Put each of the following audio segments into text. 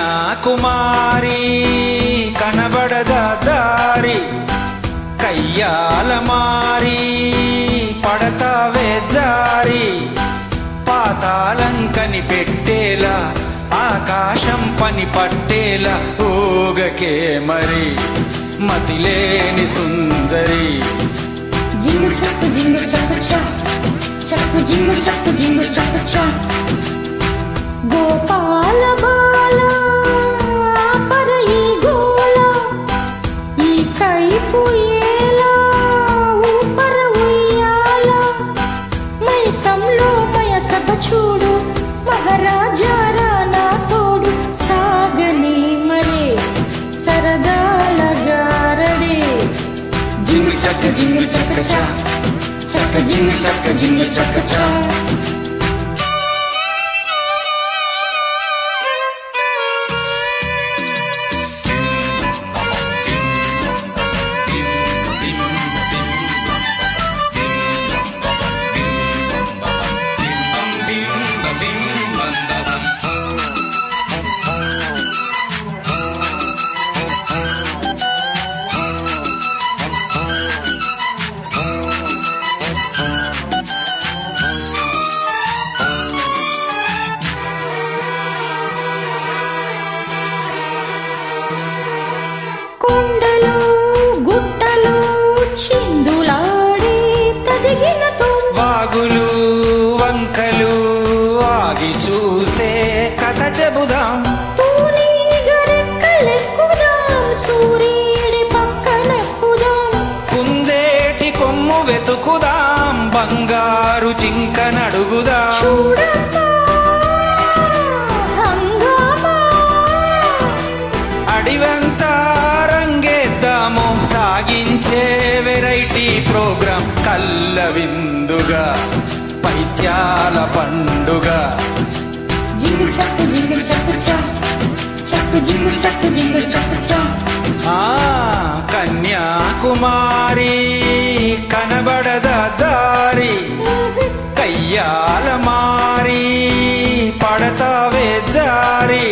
కన్యాకుమారి కనబడద దారి కయ్యాల మారి పడతావే జారి పాతాళం కనిపెట్టేలా ఆకాశం పని పట్టేలా ఊగకే మరి మతిలేని సుందరి జింగు చక్కు చా చక్కు జింగు చక్కు చా గోపాల బాల పరయి గోల ఈ కైపు ఏలా ఊపర ఉయ్యాల మైకంలో మయసభ చూడు మహారాజా రానా తోడు సాగని మరే సరదాల గారడే జింగు చక్క చా చక్క జింగు చక్క చా కొండలు గుట్టలు చిందులాడే తదిగినతో వాగులు వంకలు ఆగి చూసే కథ చెబుదాం పూనీగరెక్కలెక్కుదాం సూర్యుడి పక్కనెక్కుదాం కుందేటి కొమ్ము వెతుకుదాం బంగారు జింక నడుగుదాం చూడమ్మా హంగామా అడివంతా రంగేద్దాము సాగించే వెరైటీ ప్రోగ్రాం కల్ల విందుగా పైత్యాల పండుగ జింగు చక్కు చా చక్కు జింగు చక్కు చా కన్యాకుమారి కనబడద దారి కయ్యాల మారి పడతావే జారి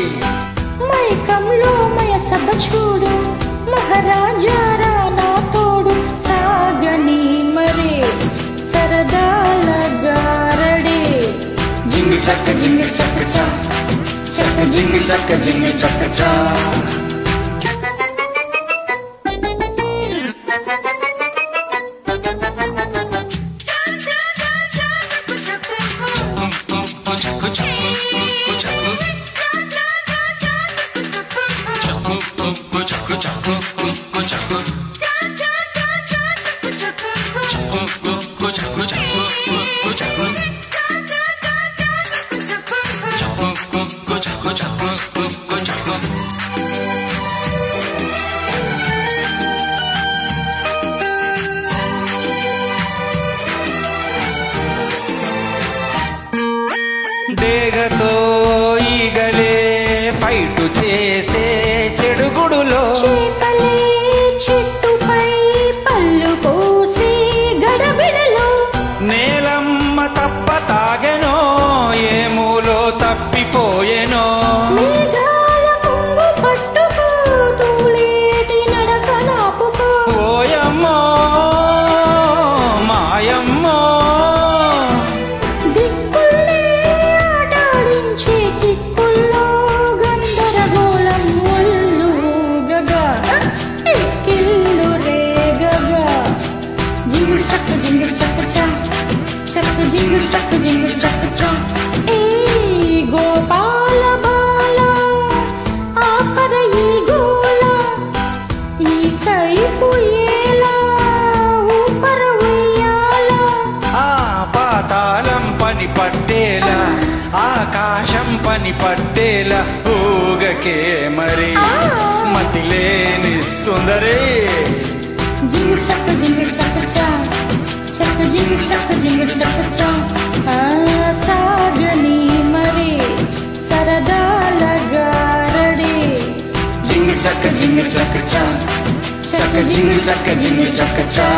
మైకంలో మయసభ చూడు మహారాజా రానా తోడు సాగని మరే సరదాల గారడే జింగు చక్క చా చక్క జింగు చక్క చా డేగతో ఈగలే ఫైటు చేసే చెడుగుడులో చేపలే చెట్టుపై పళ్ళు కోసి గడబిడలో నేలమ్మ తప్ప తాగెనో ఏమూలో తప్పిపోయెనో మేఘాల కొంగు పట్టుకో తూలేటి నడక నాపుకో ఓయమ్మో మాయమ్మో దిక్కుల్నే ఆటాడించే కిక్కుల్లో గందరగోళం ఒల్లుగగా ఎక్కిళ్ళు రేగగా జింగు చక్కు చా చక్కు జింగు చక్కు చా ఏ గోపాల బాల ఆపర ఈ గోల ఈ కైపు ఏలా ఊపర ఉయ్యాల ఆ పాతాళం పని పట్టేలా ఆకాశ పాశం పని పట్టేలా ఊగకే మరి మతిలేని సుందరే జింగిల్ చక్క చా జింగిల్ చక్క చా సాగని మరి సరదాల గారడి జింగిల్ చక్క చా జింగిల్ చక్క చా